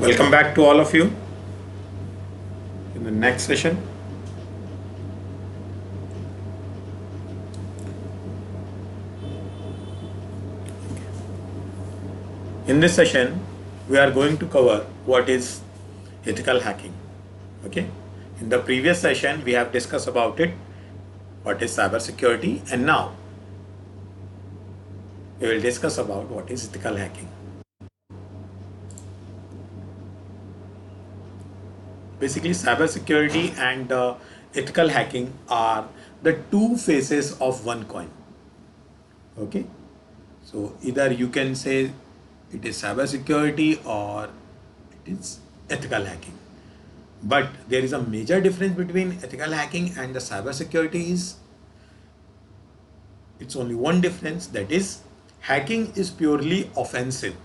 Welcome back to all of you in the next session. In this session, we are going to cover what is ethical hacking. Okay. In the previous session, we have discussed about it, what is cybersecurity, and now we will discuss about what is ethical hacking. Basically, cybersecurity and ethical hacking are the two faces of one coin. Okay. So either you can say it is cybersecurity or it is ethical hacking. But there is a major difference between ethical hacking and the cybersecurity is it's only one difference, that is hacking is purely offensive.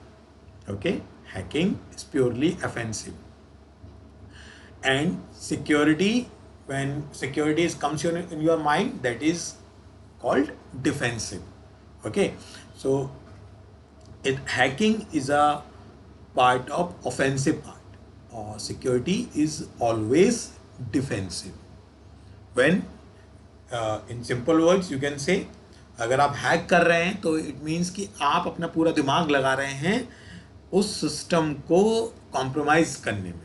Okay, hacking is purely offensive. And security, when security comes in your mind, that is called defensive. Okay, so hacking is a part of offensive part, or security is always defensive. When in simple words you can say, अगर आप hack कर रहे हैं तो it means कि आप अपना पूरा दिमाग लगा रहे हैं उस सिस्टम को कॉम्प्रोमाइज करने में,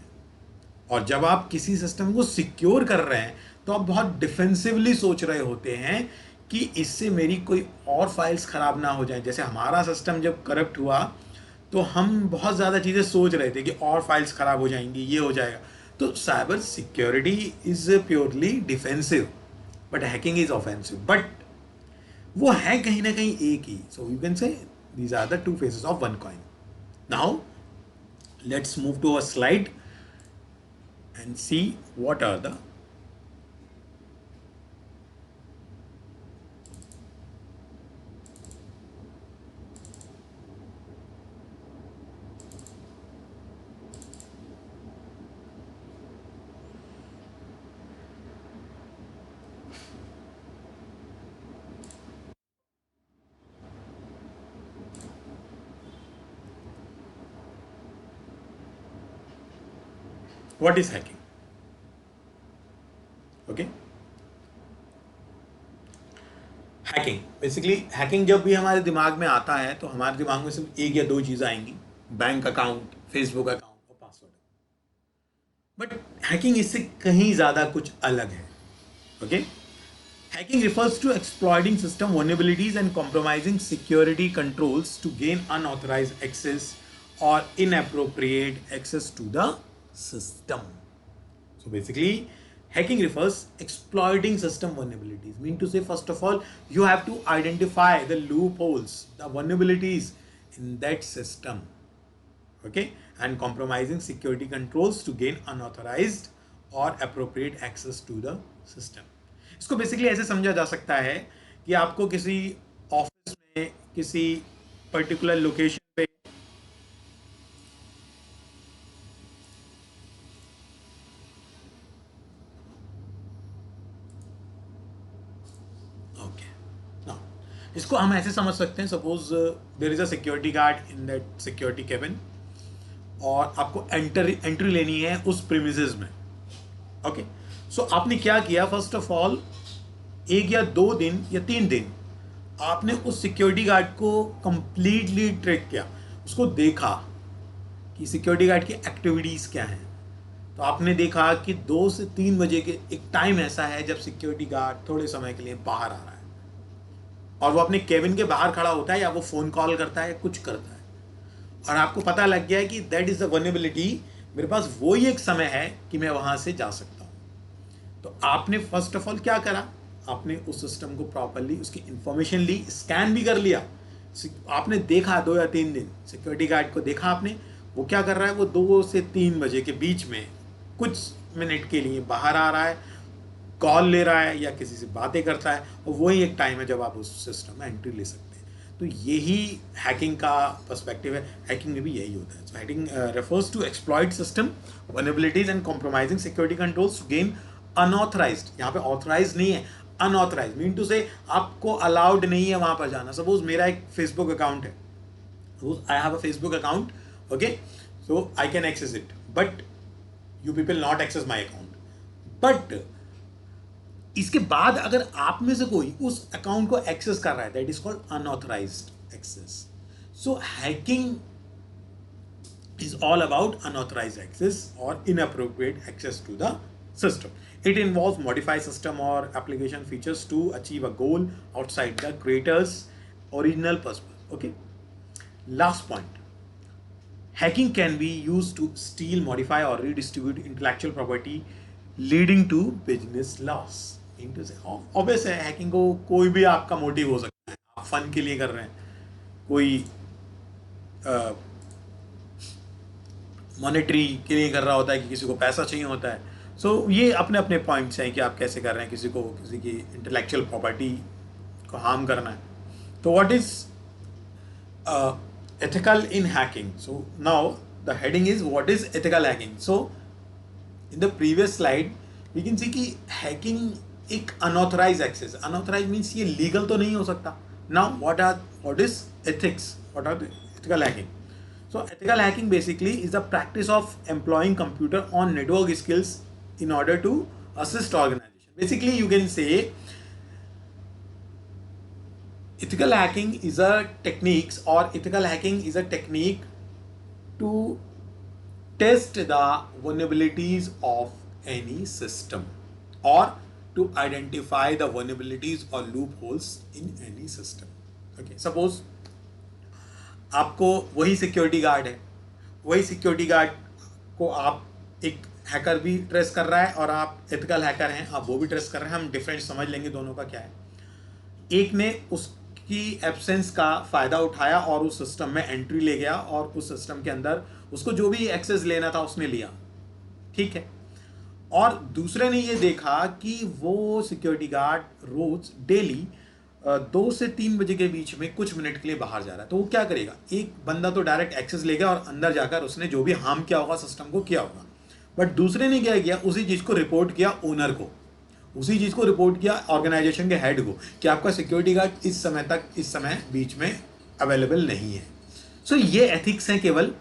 और जब आप किसी सिस्टम को सिक्योर कर रहे हैं तो आप बहुत डिफेंसिवली सोच रहे होते हैं कि इससे मेरी कोई और फाइल्स ख़राब ना हो जाए. जैसे हमारा सिस्टम जब करप्ट हुआ तो हम बहुत ज़्यादा चीज़ें सोच रहे थे कि और फाइल्स ख़राब हो जाएंगी, ये हो जाएगा. तो cyber security is purely defensive but hacking is offensive. But वो है कहीं ना कहीं एक ही. So you can say these are the two faces of one coin. Now let's move to a slide and see what are the what is hacking. Okay, hacking basically, hacking जब भी हमारे दिमाग में आता है तो हमारे दिमाग में सिर्फ एक या दो चीज़ें आएंगी, बैंक अकाउंट, फेसबुक अकाउंट और पासवर्ड. बट हैकिंग इससे कहीं ज़्यादा कुछ अलग है. Okay, hacking refers to exploiting system vulnerabilities and compromising security controls to gain unauthorized access or inappropriate access to the system. So basically, hacking refers exploiting system vulnerabilities. Mean to say, first of all, you have to identify the loopholes, the vulnerabilities in that system. Okay, and compromising security controls to gain unauthorized or appropriate access to the system. इसको basically ऐसे समझा जा सकता है कि आपको किसी office में किसी पर्टिकुलर लोकेशन पे इसको हम ऐसे समझ सकते हैं. Suppose there is a security guard in that security cabin और आपको एंट्री लेनी है उस प्रीमिसेस में. ओके, सो आपने क्या किया, फर्स्ट ऑफ ऑल एक या दो दिन या 3 दिन आपने उस सिक्योरिटी गार्ड को कंप्लीटली ट्रैक किया, उसको देखा कि सिक्योरिटी गार्ड की एक्टिविटीज़ क्या हैं. तो आपने देखा कि 2 से 3 बजे के एक टाइम ऐसा है जब सिक्योरिटी गार्ड थोड़े समय के लिए बाहर आ रहा है और वो अपने केबिन के बाहर खड़ा होता है या वो फ़ोन कॉल करता है, कुछ करता है, और आपको पता लग गया है कि दैट इज़ द वल्नरेबिलिटी, मेरे पास वो ही एक समय है कि मैं वहाँ से जा सकता हूँ. तो आपने फर्स्ट ऑफ ऑल क्या करा, आपने उस सिस्टम को प्रॉपरली उसकी इंफॉर्मेशन ली, स्कैन भी कर लिया. आपने देखा 2 या 3 दिन सिक्योरिटी गार्ड को देखा आपने, वो क्या कर रहा है, वो 2 से 3 बजे के बीच में कुछ मिनट के लिए बाहर आ रहा है, कॉल ले रहा है या किसी से बातें करता है, और वही एक टाइम है जब आप उस सिस्टम में एंट्री ले सकते हैं. तो यही हैकिंग का पर्सपेक्टिव है. हैकिंग में भी यही होता है. So hacking refers to exploit system vulnerabilities and compromising security controls to gain unauthorized. यहाँ पे ऑथराइज नहीं है, अनऑथराइज. मीन टू से आपको अलाउड नहीं है वहाँ पर जाना. सपोज मेरा एक फेसबुक अकाउंट है, suppose I have a Facebook account. Okay, so I can access it, but you people not access my account. But इसके बाद अगर आप में से कोई उस अकाउंट को एक्सेस कर रहा है, that is called unauthorised access. So hacking is all about unauthorized access or inappropriate access to the system. It involves modify system or application features to achieve a goal outside the creator's original purpose. Okay. Last point. Hacking can be used to steal, modify or redistribute intellectual property leading to business loss. Obvious है, hacking को कोई भी आपका motive हो सकता है. आप fun के लिए कर रहे हैं, कोई मॉनेटरी के लिए कर रहा होता है कि किसी को पैसा चाहिए होता है. सो ये अपने अपने पॉइंट्स हैं कि आप कैसे कर रहे हैं, किसी को किसी की इंटेलेक्चुअल प्रॉपर्टी को हार्म करना है. तो what is ethical in hacking? So now the heading is what is ethical hacking. So in the previous slide we can see कि हैकिंग एक अनऑथराइज एक्सेस. अनऑथराइज मीन्स ये लीगल तो नहीं हो सकता. Now what is ethics, what are the ethical hacking? So ethical hacking basically is the practice of employing computer on network skills in order to assist organization. Basically you can say ethical hacking is a techniques, or ethical hacking is a technique to test the vulnerabilities of any system or to identify the vulnerabilities or loopholes in any system. Okay, suppose आपको वही security guard है, वही security guard को आप एक hacker भी trace कर रहा है और आप एथिकल हैकर हैं, आप वो भी ट्रेस कर रहे हैं. हम डिफरेंस समझ लेंगे दोनों का क्या है. एक ने उसकी एब्सेंस का फ़ायदा उठाया और उस सिस्टम में एंट्री ले गया और उस सिस्टम के अंदर उसको जो भी एक्सेस लेना था उसने लिया, ठीक है. और दूसरे ने ये देखा कि वो सिक्योरिटी गार्ड रोज डेली 2 से 3 बजे के बीच में कुछ मिनट के लिए बाहर जा रहा है. तो वो क्या करेगा, एक बंदा तो डायरेक्ट एक्सेस ले गया और अंदर जाकर उसने जो भी हार्म किया होगा सिस्टम को किया होगा. बट दूसरे ने क्या किया, उसी चीज़ को रिपोर्ट किया ओनर को, उसी चीज़ को रिपोर्ट किया ऑर्गेनाइजेशन के हेड को कि आपका सिक्योरिटी गार्ड इस समय बीच में अवेलेबल नहीं है. सो ये एथिक्स हैं केवल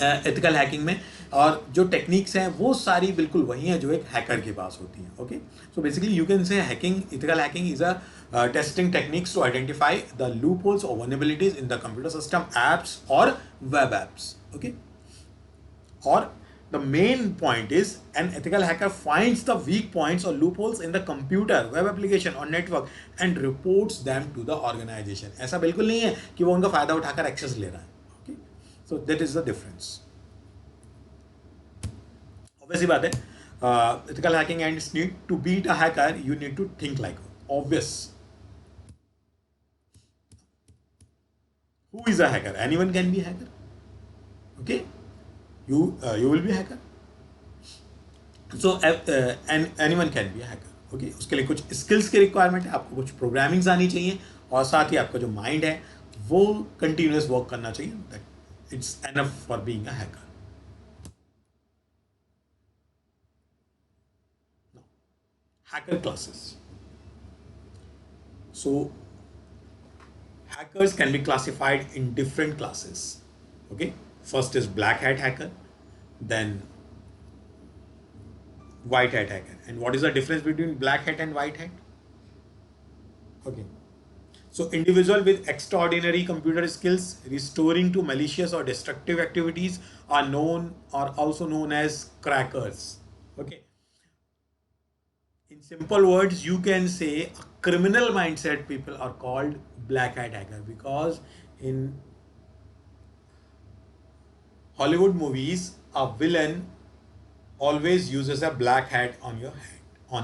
एथिकल हैकिंग में, और जो टेक्निक्स हैं वो सारी बिल्कुल वही हैं जो एक हैकर के पास होती हैं. Okay, so basically you can say hacking, ethical hacking is a testing techniques to identify the loopholes और vulnerabilities in the computer system, apps और वेब एप्स. ओके, और the main point is an ethical hacker finds the weak points or loopholes in the computer, web application or network and reports them to the organization. ऐसा बिल्कुल नहीं है कि वो उनका फायदा उठाकर एक्सेस ले रहा है. Okay, so that is the difference. Obviously बात है, ethical hacking and need to beat a hacker you need to think like obvious. Who is a hacker? Anyone can be a hacker. Okay, you will be a hacker. So and anyone can be a hacker. Okay, उसके लिए कुछ skills की requirement है, आपको कुछ programmings आनी चाहिए और साथ ही आपका जो माइंड है वो कंटिन्यूस वर्क करना चाहिए. That it's enough for being a hacker. Hacker classes. So hackers can be classified in different classes. Okay, first is black hat hacker, then white hat hacker. And what is the difference between black hat and white hat? Okay, so individual with extraordinary computer skills restoring to malicious or destructive activities are also known as crackers. Okay, in simple words you can say a criminal mindset people are called black hat hacker, because in Hollywood movies a villain always uses a black hat on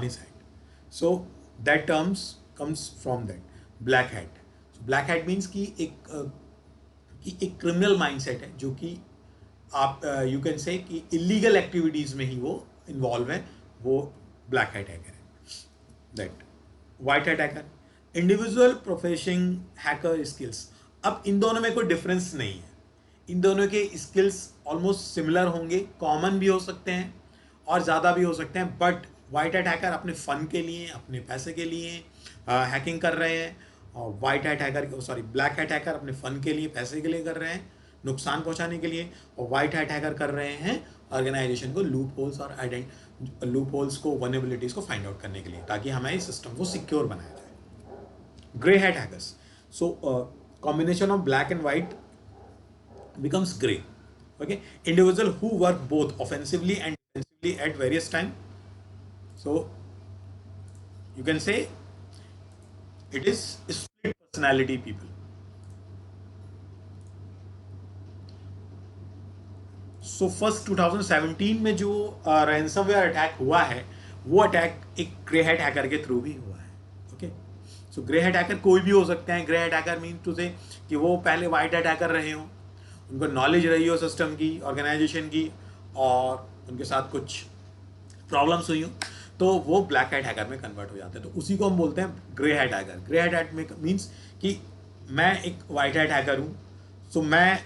his head. So that terms comes from that, black hat. So black hat means कि एक criminal mindset है जो कि आप you can say कि illegal activities में ही वो involve है, वो black hat hacker है. That white hat hacker, individual profession hacker skills. अब इन दोनों में कोई डिफरेंस नहीं है, इन दोनों के स्किल्स ऑलमोस्ट सिमिलर होंगे, कॉमन भी हो सकते हैं और ज़्यादा भी हो सकते हैं. बट वाइट हैट हैकर अपने फ़न के लिए, अपने पैसे के लिए हैकिंग कर रहे हैं, और ब्लैक हैट हैकर अपने फ़न के लिए, पैसे के लिए कर रहे हैं. नुकसान पहुंचाने के लिए, और वाइट हैट हैकर कर रहे हैं ऑर्गेनाइजेशन को लूप होल्स और लूप होल्स को, वनरेबिलिटीज को फाइंड आउट करने के लिए, ताकि हमारे सिस्टम को सिक्योर बनाया जाए। Grey hat hackers, so combination of black and white becomes gray. Okay, individual who work both offensively and defensively at various time. So you can say it is split personality people. So first 2017 में जो ransomware attack हुआ है, वो attack एक grey hat hacker के through भी हुआ है। Okay, so grey hat hacker कोई भी हो सकते हैं। Grey hat hacker mean to say कि वो पहले वाइट हैट हैकर रहे हों, उनको नॉलेज रही हो सिस्टम की, ऑर्गेनाइजेशन की, और उनके साथ कुछ प्रॉब्लम्स हुई हो, तो वो ब्लैक हैट हैकर में कन्वर्ट हो जाते हैं। तो उसी को हम बोलते हैं grey hat hacker. Grey hat hack में मीन्स कि मैं एक वाइट हैट हैकर हूँ, सो मैं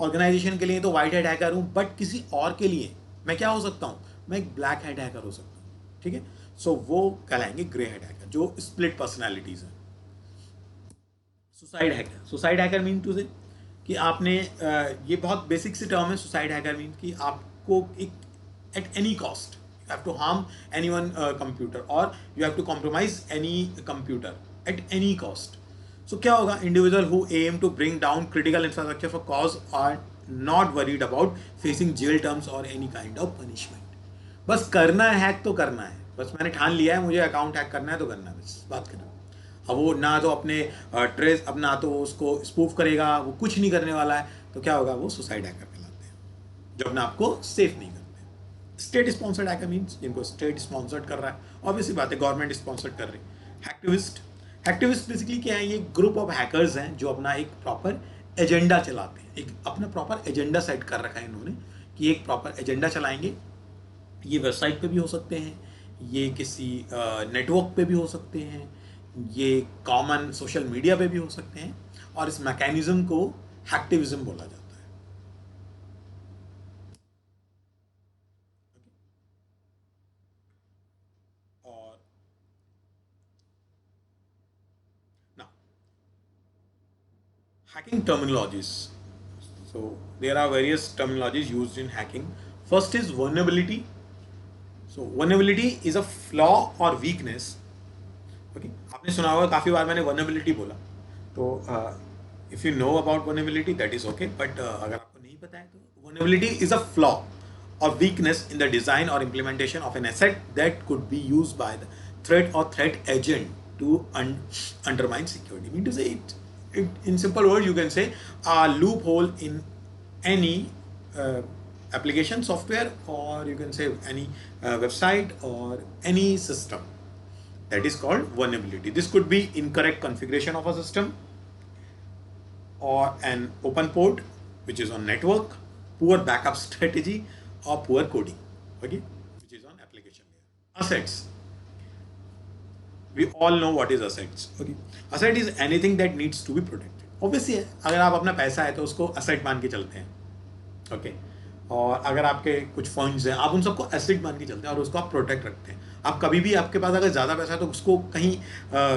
ऑर्गेनाइजेशन के लिए तो वाइट हैट हैकर हूँ, बट किसी और के लिए मैं क्या हो सकता हूँ, मैं एक ब्लैक हैट हैकर हो सकता हूँ। ठीक है, सो वो कहलाएंगे ग्रे हैट हैकर, जो स्प्लिट पर्सनैलिटीज हैं। Suicide hacker, suicide hacker mean to say कि आपने ये बहुत बेसिक सी टर्म है। सुसाइड हैकर मीन कि आपको एक at any cost you have to harm anyone computer, or you have to compromise any computer at any cost. So क्या होगा, individual who aim to bring down critical infrastructure for cause are not worried about facing jail terms or any kind of punishment. बस करना है hack तो करना है, बस मैंने ठान लिया है मुझे अकाउंट हैक करना है तो करना है, बस बात करना। अब वो ना तो अपने ट्रेस, अब ना तो उसको स्पूफ करेगा, वो कुछ नहीं करने वाला है, तो क्या होगा, वो सुसाइड हैकर कहलाते हैं, जो अपने आप को सेफ नहीं करते। स्टेट स्पॉन्सर्ड हैकर मीन्स जिनको स्टेट स्पॉन्सर्ड कर रहा है, ऑब्वियसली बात है गवर्नमेंट स्पॉन्सर्ड कर रही है। हैक्टिविस्ट, हैक्टिविस्ट बेसिकली क्या है, ये ग्रुप ऑफ हैकर्स हैं जो अपना एक प्रॉपर एजेंडा चलाते हैं। एक अपना प्रॉपर एजेंडा सेट कर रखा है इन्होंने कि एक प्रॉपर एजेंडा चलाएंगे। ये वेबसाइट पे भी हो सकते हैं, ये किसी नेटवर्क पे भी हो सकते हैं, ये कॉमन सोशल मीडिया पे भी हो सकते हैं, और इस मैकेनिज्म को हैक्टिविज्म बोला जाता है। Hacking terminologies. So there are various terminologies used in hacking. First is vulnerability. So vulnerability is a flaw or weakness. Okay, आपने सुना होगा, काफ़ी बार मैंने vulnerability बोला, तो if you know about vulnerability that is okay, but अगर आपको नहीं पता है तो vulnerability is a flaw or weakness in the design or implementation of an asset that could be used by the threat or threat agent to undermine security. Mean to say in simple words, you can say a loophole in any application software, or you can say any website or any system, that is called vulnerability. This could be incorrect configuration of a system, or an open port which is on network, poor backup strategy, or poor coding, okay, which is on application layer. Assets, we all know what is assets. Okay, asset is anything that needs to be protected. Obviously है, अगर आप अपना पैसा है तो उसको asset मान के चलते हैं। ओके, और अगर आपके कुछ फंड्स हैं, आप उन सबको एसेट मान के चलते हैं और उसको आप प्रोटेक्ट रखते हैं। आप कभी भी, आपके पास अगर ज़्यादा पैसा है तो उसको कहीं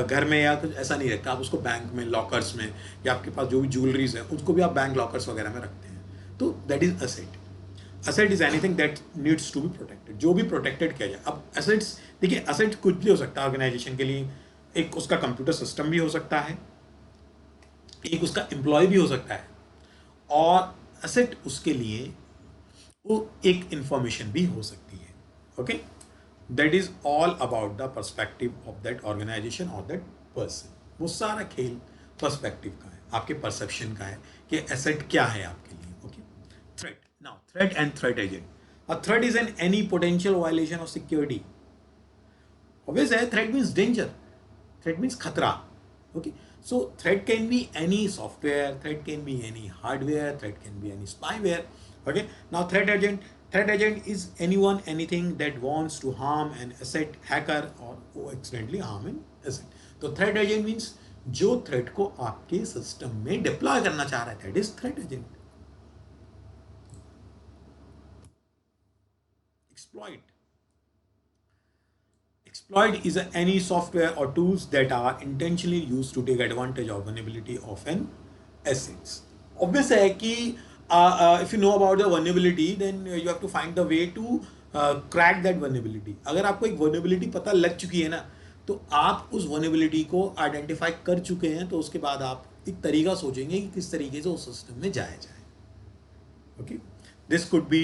घर में या कुछ ऐसा नहीं रखते, आप उसको बैंक में, लॉकर्स में, या आपके पास जो भी ज्वेलरीज है उसको भी आप बैंक लॉकर्स वगैरह में रखते हैं। तो that is asset. Asset is anything that needs to be protected, जो भी प्रोटेक्टेड किया जाए। अब असेट्स देखिए, असेट कुछ भी हो सकता है ऑर्गेनाइजेशन के लिए। एक उसका कंप्यूटर सिस्टम भी हो सकता है, एक उसका एम्प्लॉय भी हो सकता है, और असेट उसके लिए वो एक इंफॉर्मेशन भी हो सकती है। Okay, that is all about the perspective of that organisation और दैट पर्सन। वो सारा खेल पर्सपेक्टिव का है, आपके परसेप्शन का है कि एसेट क्या है आपके लिए। Okay, threat, now threat and threat agent. A threat is an any potential violation of security. Obvious है, threat means danger, threat means खतरा। Okay, so threat can be any software, threat can be any hardware, threat can be any spyware. Okay, now threat agent is anyone, anything that wants to harm an asset, hacker, or accidentally harm an asset. तो threat agent means जो threat को आपके system में deploy करना चाह रहा है, that is threat agent. Exploit is any software or tools that are intentionally used to take advantage of vulnerability of an assets. Obvious है कि if you know about the vulnerability, then you have to find the way to crack that vulnerability. अगर आपको एक vulnerability पता लग चुकी है ना, तो आप उस vulnerability को identify कर चुके हैं, तो उसके बाद आप एक तरीका सोचेंगे कि किस तरीके से उस सिस्टम में जाया जाए. Okay, this could be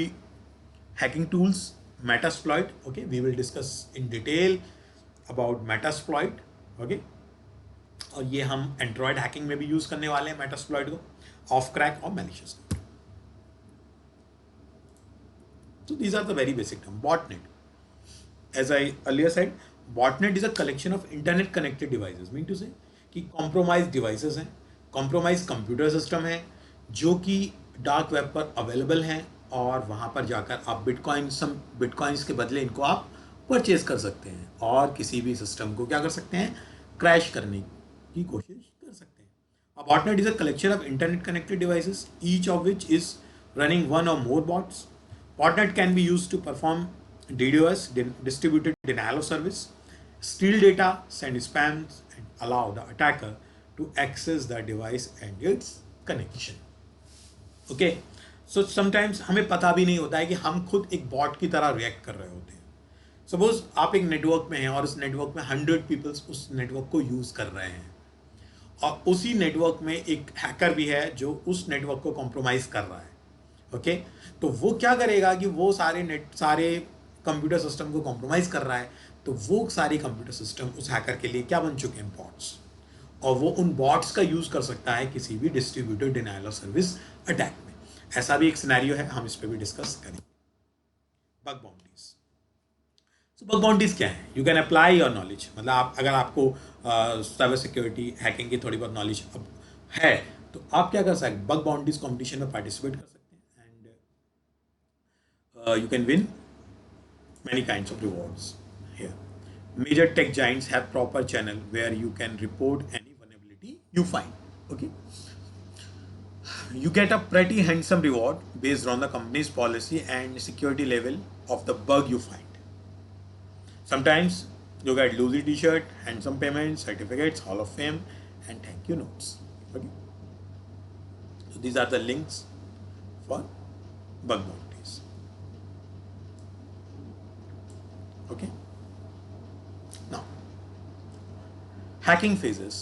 hacking tools, Metasploit. Okay, we will discuss in detail about Metasploit. Okay, और ये हम एंड्रॉयड हैकिंग में भी यूज करने वाले हैं मेटास्प्लॉइट को, ऑफ क्रैक और malicious. So these are the very basic term. Botnet. As I earlier said, botnet is a collection of internet connected devices. Mean to say कि compromised devices हैं, compromised computer system है, जो कि dark web पर available हैं, और वहाँ पर जाकर आप बिटकॉइंस के बदले इनको आप परचेज कर सकते हैं और किसी भी सिस्टम को क्या कर सकते हैं, क्रैश करने की कोशिश कर सकते हैं. A botnet is a collection of internet connected devices, each of which is running one or more bots. Botnet can be used to perform DDoS, distributed denial of service, steal data, send spams, and allow the attacker to access the device and its connection. Okay, so sometimes हमें पता भी नहीं होता है कि हम खुद एक बॉट की तरह रिएक्ट कर रहे होते हैं. सपोज आप एक नेटवर्क में हैं और उस नेटवर्क में 100 पीपल्स उस नेटवर्क को यूज कर रहे हैं, और उसी नेटवर्क में एक हैकर भी है जो उस नेटवर्क को कॉम्प्रोमाइज कर रहा है. ओके, तो वो क्या करेगा कि वो सारे कंप्यूटर सिस्टम को कॉम्प्रोमाइज कर रहा है, तो वो सारे कंप्यूटर सिस्टम उस हैकर के लिए क्या बन चुके हैं, बॉट्स, और वो उन बॉट्स का यूज कर सकता है किसी भी distributed denial of service attack में. ऐसा भी एक सिनेरियो है, हम इस पर भी डिस्कस करेंगे. Bug boundaries. So bug boundaries क्या है? You can apply your knowledge. मतलब आप अगर आपको साइबर सिक्योरिटी हैकिंग की थोड़ी बहुत नॉलेज है, तो आप क्या कर सकते हैं, बग बाउंड्रीज कॉम्पिटिशन में पार्टिसिपेट कर सकते हैं, and you can win many kinds of rewards here. Major tech giants have proper channel where you can report any vulnerability you find. Okay, you get a pretty handsome reward based on the company's policy and security level of the bug you find. Sometimes you get Lucy t-shirt, handsome payments, certificates, Hall of Fame, and thank you notes. Okay, so these are the links for bug bounties. Okay, now hacking phases.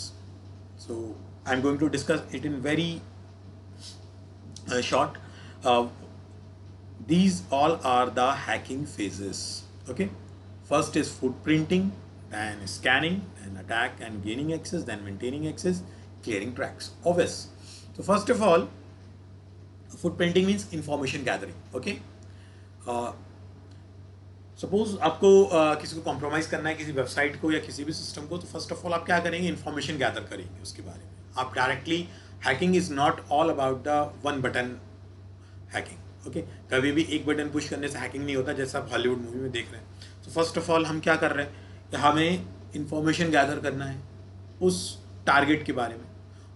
So I'm going to discuss it in very short. These all are the hacking phases. Okay, first is footprinting, then scanning, then attack and gaining access, then maintaining access, clearing tracks. Obvious. So first of all, footprinting means information gathering. Okay, suppose आपको किसी को compromise करना है, किसी website को या किसी भी सिस्टम को, तो फर्स्ट ऑफ ऑल आप क्या करेंगे, इन्फॉर्मेशन गैदर करेंगे उसके बारे में. आप directly, hacking is not all about the one button hacking. Okay, कभी भी एक बटन पुश करने से हैकिंग नहीं होता, जैसा आप हॉलीवुड मूवी में देख रहे हैं. तो फर्स्ट ऑफ ऑल हम क्या कर रहे हैं कि हमें इन्फॉर्मेशन गैदर करना है उस टारगेट के बारे में,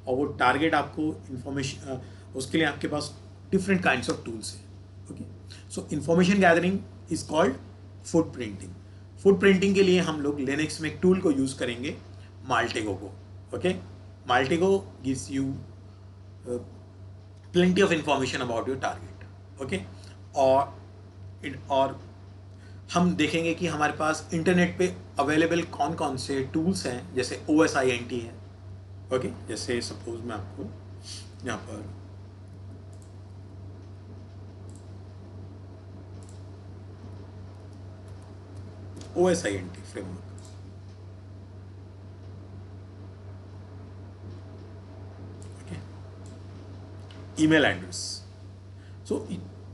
और वो टारगेट आपको इन्फॉर्मेशन, उसके लिए आपके पास डिफरेंट काइंड्स ऑफ टूल्स हैं. Okay, so information gathering is called footprinting. Footprinting के लिए हम लोग लिनक्स में एक टूल को यूज करेंगे, माल्टेगो को. Okay, Maltego gives you plenty of information about your target. Okay, और हम देखेंगे कि हमारे पास इंटरनेट पे अवेलेबल कौन कौन से टूल्स हैं, जैसे OSINT है. ओके, जैसे सपोज मैं आपको यहाँ पर OSINT framework. Okay. Email address. So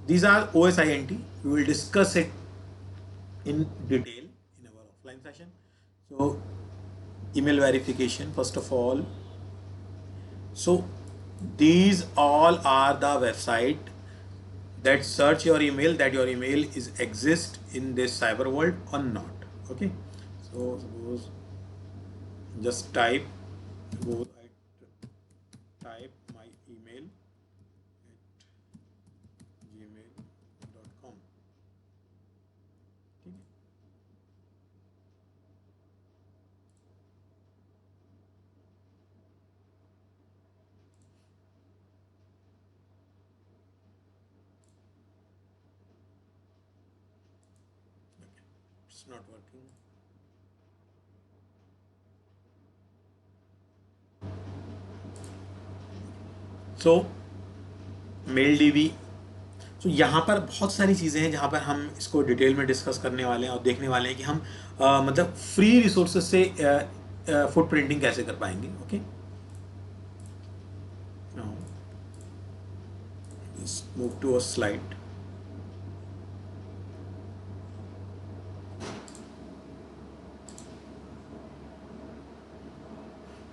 these are OSINT. We will discuss it in detail in our offline session. So email verification, first of all. So these all are the website that search your email, that your email is exist in this cyber world or not. Okay, so suppose just type, suppose I type my email at gmail.com. Okay. It's not working. So mail DB, तो यहाँ पर बहुत सारी चीज़ें हैं जहाँ पर हम इसको डिटेल में डिस्कस करने वाले हैं और देखने वाले हैं कि हम मतलब फ्री रिसोर्सेज से फुट प्रिंटिंग कैसे कर पाएंगे. Okay, now let's move to a slide.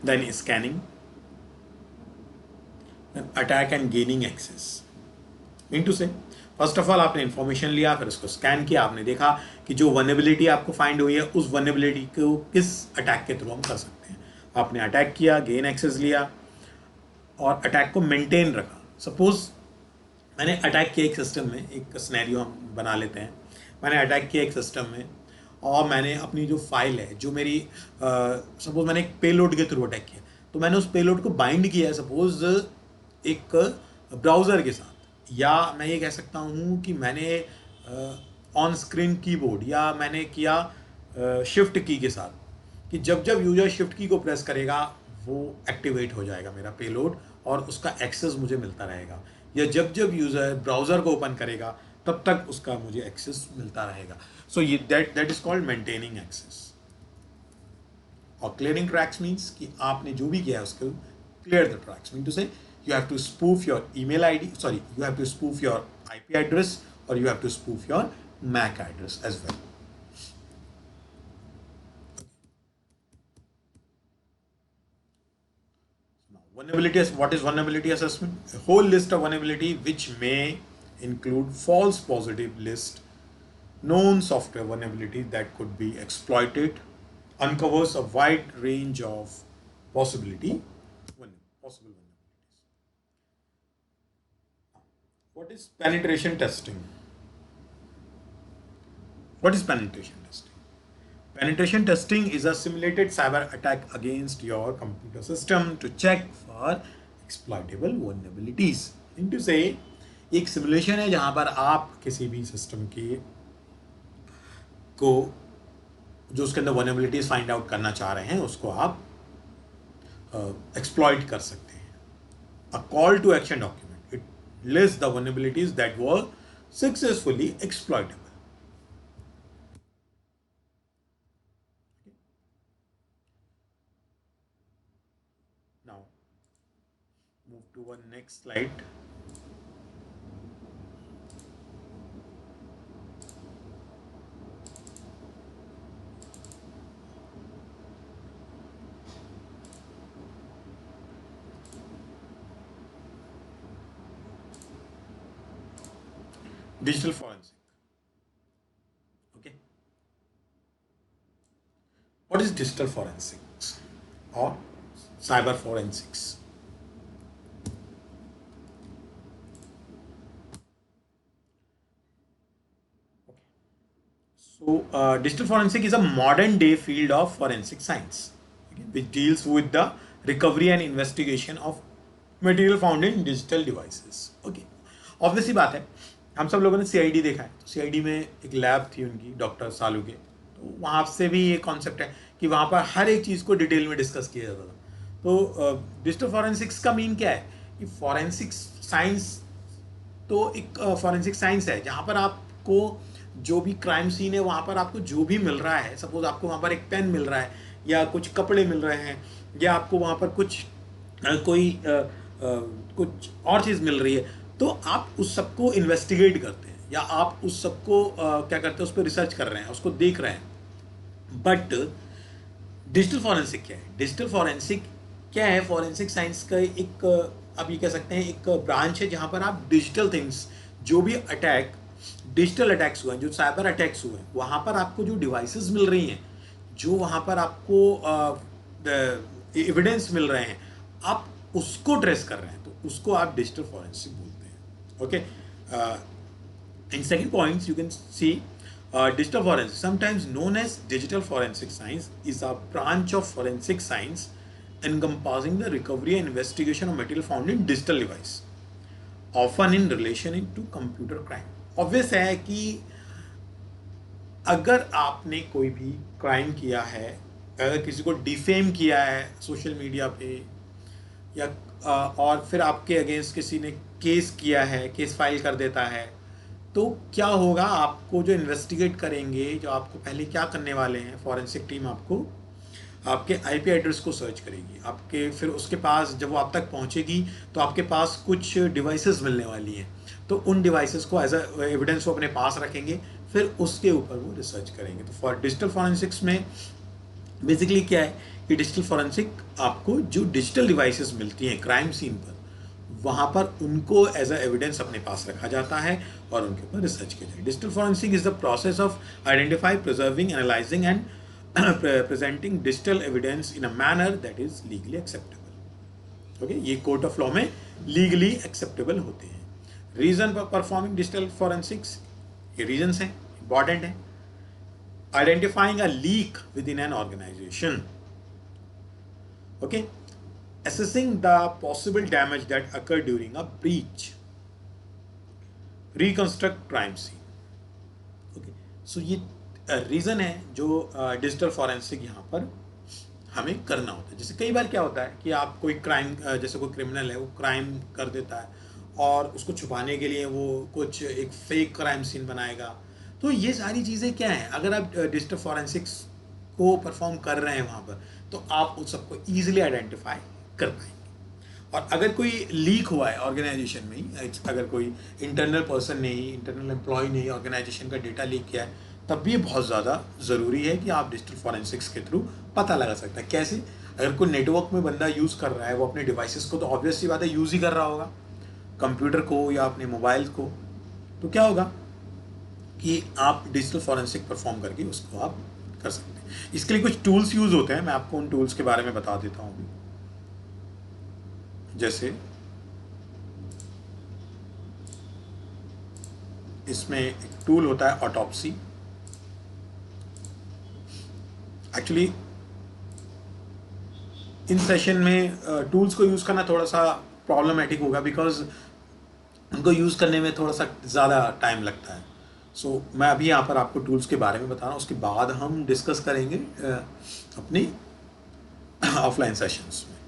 Then scanning, then attack and gaining access. Mean to say first of all आपने इन्फॉर्मेशन लिया, फिर उसको स्कैन किया, आपने देखा कि जो वनएबिलिटी आपको फाइंड हुई है उस वनएबिलिटी को किस अटैक के थ्रू हम कर सकते हैं. आपने अटैक किया, गेन एक्सेस लिया और अटैक को मेंटेन रखा. सपोज मैंने अटैक किया एक सिस्टम में, एक सिनेरियो हम बना लेते हैं. मैंने अटैक किया एक सिस्टम में और मैंने अपनी जो फाइल है, जो मेरी सपोज मैंने एक पेलोड के थ्रू अटैक किया, तो मैंने उस पेलोड को बाइंड किया है सपोज एक ब्राउज़र के साथ, या मैं ये कह सकता हूँ कि मैंने ऑन स्क्रीन कीबोर्ड, या मैंने किया शिफ्ट की के साथ, कि जब जब यूजर शिफ्ट की को प्रेस करेगा वो एक्टिवेट हो जाएगा मेरा पेलोड और उसका एक्सेस मुझे मिलता रहेगा, या जब जब यूज़र ब्राउज़र को ओपन करेगा तब तक उसका मुझे एक्सेस मिलता रहेगा. सो ये that is called maintaining access. और क्लियरिंग ट्रैक्स मीन्स कि आपने जो भी किया है उसको clear the tracks. Mean to say you have to spoof your email ID, sorry, you have to spoof your IP address, or you have to spoof your MAC address as well. Now, vulnerability, what is vulnerability assessment? A whole list of vulnerability which may include false positive list, known software vulnerability that could be exploited, uncovers a wide range of possible vulnerabilities. What is penetration testing? What is penetration testing? Penetration testing is a simulated cyber attack against your computer system to check for exploitable vulnerabilities. Into say, एक simulation है जहाँ पर आप किसी भी system के को जो उसके अंदर vulnerabilities फाइंड आउट करना चाह रहे हैं उसको आप एक्सप्लॉइट कर सकते हैं. A call to action document. List the vulnerabilities that were successfully exploitable. Now, move to one next slide. Digital forensic. Okay. What is digital forensics or cyber forensics? Okay. So, digital forensic is a modern day field of forensic science, okay, which deals with the recovery and investigation of material found in digital devices. Okay. Obviously बात है, हम सब लोगों ने CID देखा है. तो CID में एक लैब थी उनकी, डॉक्टर सालू के, तो वहाँ से भी ये कॉन्सेप्ट है कि वहाँ पर हर एक चीज़ को डिटेल में डिस्कस किया जाता था. तो डिजिटल फॉरेंसिक्स का मीन क्या है कि फॉरेंसिक्स साइंस तो एक फॉरेंसिक साइंस है जहाँ पर आपको जो भी क्राइम सीन है वहाँ पर आपको जो भी मिल रहा है, सपोज आपको वहाँ पर एक पेन मिल रहा है या कुछ कपड़े मिल रहे हैं या आपको वहाँ पर कुछ कुछ और चीज़ मिल रही है, तो आप उस सबको इन्वेस्टिगेट करते हैं या आप उस सबको क्या करते हैं, उस पर रिसर्च कर रहे हैं, उसको देख रहे हैं. बट डिजिटल फॉरेंसिक क्या है? डिजिटल फॉरेंसिक क्या है? फॉरेंसिक साइंस का एक आप ये कह सकते हैं एक ब्रांच है जहाँ पर आप डिजिटल थिंग्स, जो भी अटैक डिजिटल अटैक्स हुए हैं, जो साइबर अटैक्स हुए हैं, वहाँ पर आपको जो डिवाइसेस मिल रही हैं, जो वहाँ पर आपको एविडेंस मिल रहे हैं, आप उसको ट्रेस कर रहे हैं, तो उसको आप डिजिटल फॉरेंसिक बोलते हैं. Okay. In second points, you can see digital forensics, sometimes known as digital forensic science, is a branch of forensic science encompassing the recovery and investigation of material found in digital device, often in relation to computer crime. Obvious है कि अगर आपने कोई भी crime किया है, अगर किसी को डिफेम किया है सोशल मीडिया पे, या और फिर आपके अगेंस्ट किसी ने केस किया है, केस फाइल कर देता है, तो क्या होगा, आपको जो इन्वेस्टिगेट करेंगे, जो आपको पहले क्या करने वाले हैं, फॉरेंसिक टीम आपको आपके आईपी एड्रेस को सर्च करेगी, आपके फिर उसके पास जब वो आप तक पहुंचेगी तो आपके पास कुछ डिवाइसेस मिलने वाली हैं, तो उन डिवाइसेस को एज अ एविडेंस वो अपने पास रखेंगे, फिर उसके ऊपर वो रिसर्च करेंगे। तो फॉर डिजिटल फॉरेंसिक्स में बेसिकली क्या है कि डिजिटल फॉरेंसिक आपको जो डिजिटल डिवाइसेस मिलती हैं क्राइम सीन पर, वहाँ पर उनको एज अ एविडेंस अपने पास रखा जाता है और उनके ऊपर रिसर्च किया जाए। Digital forensic is the process of identify, preserving, analysing and presenting digital evidence in a manner that is legally acceptable। Okay, ये कोर्ट ऑफ लॉ में लीगली एक्सेप्टेबल होते हैं। Reason for performing digital forensics, ये reasons हैं, important है। Identifying a leak within an organisation, okay, assessing the possible damage that occurred during a breach, reconstruct crime scene। Okay, so ये reason है जो digital forensic यहाँ पर हमें करना होता है। जैसे कई बार क्या होता है कि आप कोई क्राइम, जैसे कोई क्रिमिनल है वो क्राइम कर देता है और उसको छुपाने के लिए वो कुछ एक फेक क्राइम सीन बनाएगा। तो ये सारी चीज़ें क्या हैं, अगर आप डिजिटल फॉरेंसिक्स को परफॉर्म कर रहे हैं वहाँ पर, तो आप उस सबको ईजिली आइडेंटिफाई कर पाएंगे। और अगर कोई लीक हुआ है ऑर्गेनाइजेशन में ही, अगर कोई इंटरनल पर्सन ने ही, इंटरनल एम्प्लॉय ने ही ऑर्गेनाइजेशन का डेटा लीक किया है, तब भी बहुत ज़्यादा ज़रूरी है कि आप डिजिटल फॉरेंसिक्स के थ्रू पता लगा सकते हैं। कैसे, अगर कोई नेटवर्क में बंदा यूज़ कर रहा है, वो अपने डिवाइसेस को तो ऑब्वियसली बात है यूज़ ही कर रहा होगा, कंप्यूटर को या अपने मोबाइल को, तो क्या होगा कि आप डिजिटल फॉरेंसिक परफॉर्म करके उसको आप कर सकते हैं। इसके लिए कुछ टूल्स यूज़ होते हैं, मैं आपको उन टूल्स के बारे में बता देता हूँ। जैसे इसमें एक टूल होता है ऑटोप्सी। एक्चुअली इन सेशन में टूल्स को यूज़ करना थोड़ा सा प्रॉब्लमेटिक होगा, बिकॉज उनको यूज़ करने में थोड़ा सा ज़्यादा टाइम लगता है। सो मैं अभी यहाँ पर आपको टूल्स के बारे में बता रहा हूँ, उसके बाद हम डिस्कस करेंगे अपनी ऑफलाइन सेशंस में।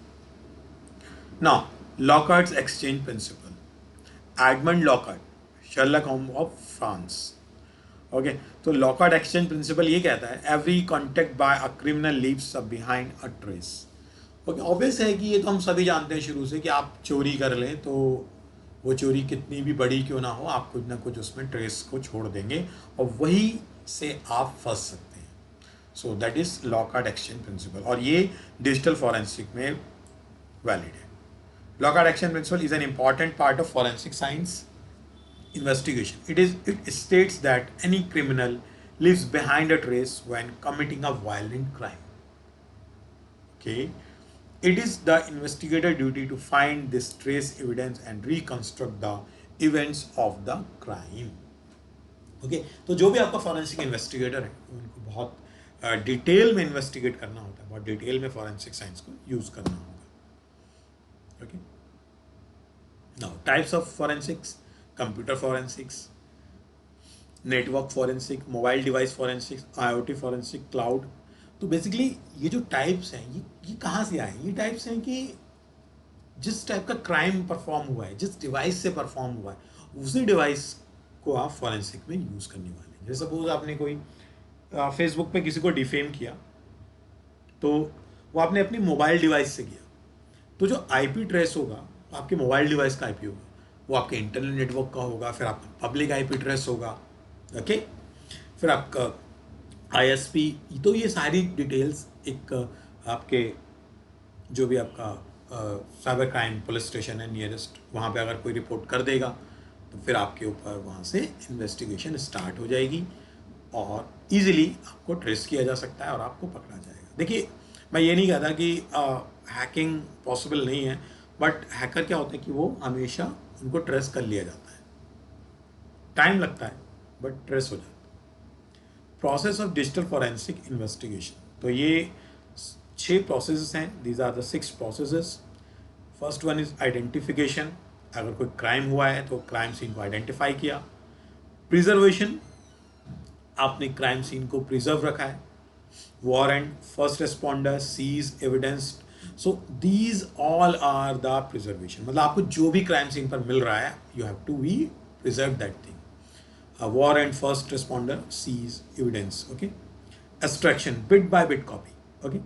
Now, Lockhart's exchange principle, Edmond Lockhart, Sherlock Holmes of France. Okay, तो लॉकहार्ट एक्सचेंज प्रिंसिपल ये कहता है, every contact by a criminal leaves behind a trace. Okay, obvious है कि ये तो हम सभी जानते हैं शुरू से कि आप चोरी कर लें तो वो चोरी कितनी भी बड़ी क्यों ना हो, आप कुछ ना कुछ उसमें ट्रेस को छोड़ देंगे और वही से आप फंस सकते हैं। So that is Lockhart exchange principal, और ये डिजिटल फॉरेंसिक में वैलिड है। Lockhart exchange principal is an important part of forensic science investigation. It states that any criminal leaves behind a trace when committing a violent crime. Okay, it is the investigator duty to find this trace evidence and reconstruct the events of the crime. Okay, तो जो भी आपका forensic investigator है उनको बहुत detail में investigate करना होता है, बहुत डिटेल में फॉरेंसिक साइंस को यूज करना होगा। Okay, now types of forensics, computer forensics, network forensic, mobile device forensics, IoT forensic, cloud. तो बेसिकली ये जो टाइप्स हैं ये कहाँ से आए? ये टाइप्स हैं कि जिस टाइप का क्राइम परफॉर्म हुआ है, जिस डिवाइस से परफॉर्म हुआ है, उसी डिवाइस को आप फॉरेंसिक में यूज़ करने वाले हैं। जैसे सपोज आपने कोई फेसबुक पे किसी को डिफेम किया, तो वो आपने अपनी मोबाइल डिवाइस से किया, तो जो आईपी ट्रेस होगा आपके मोबाइल डिवाइस का आईपी होगा, वो आपके इंटरनल नेटवर्क का होगा, फिर आपका पब्लिक आईपी एड्रेस होगा। ओके, फिर आपका आईएसपी। तो ये सारी डिटेल्स एक आपके जो भी आपका साइबर क्राइम पुलिस स्टेशन है नियरेस्ट, वहाँ पे अगर कोई रिपोर्ट कर देगा तो फिर आपके ऊपर वहाँ से इन्वेस्टिगेशन स्टार्ट हो जाएगी और इजीली आपको ट्रेस किया जा सकता है और आपको पकड़ा जाएगा। देखिए, मैं ये नहीं कहता कि हैकिंग पॉसिबल नहीं है, बट हैकर क्या होता है कि वो हमेशा उनको ट्रेस कर लिया जाता है, टाइम लगता है बट ट्रेस हो जाता है। Process of digital forensic investigation, तो ये 6 प्रोसेस हैं, these are the 6 processes. First one is identification, अगर कोई क्राइम हुआ है तो क्राइम सीन को आइडेंटिफाई किया। प्रिजर्वेशन, आपने क्राइम सीन को प्रिजर्व रखा है, warrant, first responder, seize evidence, so these all are the preservation. मतलब आपको जो भी क्राइम सीन पर मिल रहा है, you have to be preserve that thing. Warrant, first responder, seize evidence, okay. Extraction, bit by bit copy, okay.